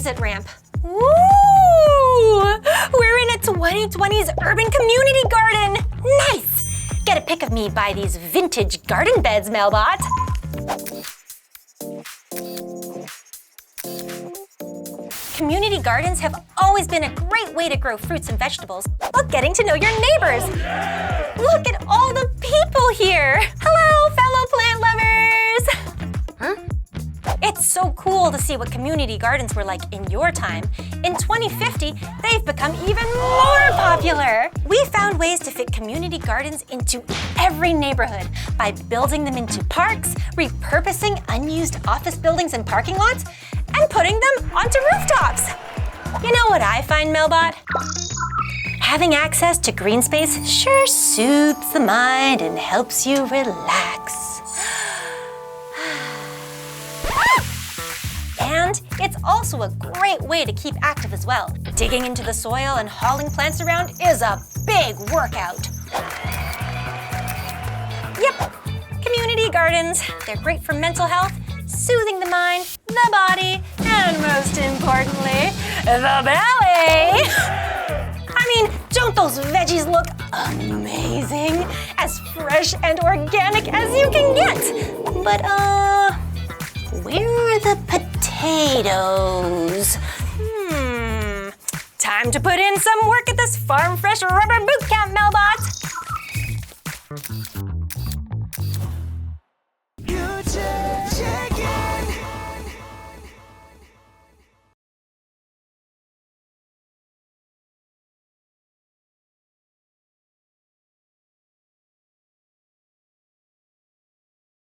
exit ramp. Ooh! We're in a 2020s urban community garden! Nice! Get a pic of me by these vintage garden beds, MEL-Bot. Community gardens have always been a great way to grow fruits and vegetables while getting to know your neighbors. Look at all the people here! Hello, fellow plant lovers! Huh? It's so cool to see what community gardens were like in your time. In 2050, they've become even more popular. We found ways to fit community gardens into every neighborhood by building them into parks, repurposing unused office buildings and parking lots, and putting them onto rooftops. You know what I find, MEL-Bot? Having access to green space sure soothes the mind and helps you relax. And it's also a great way to keep active as well. Digging into the soil and hauling plants around is a big workout. Yep, community gardens. They're great for mental health, soothing the mind, the body, and most importantly, the belly. I mean, don't those veggies look amazing? As fresh and organic as you can get. But, where are the potatoes? Time to put in some work at this Farm Fresh Rubber Boot Camp, MEL-Bot.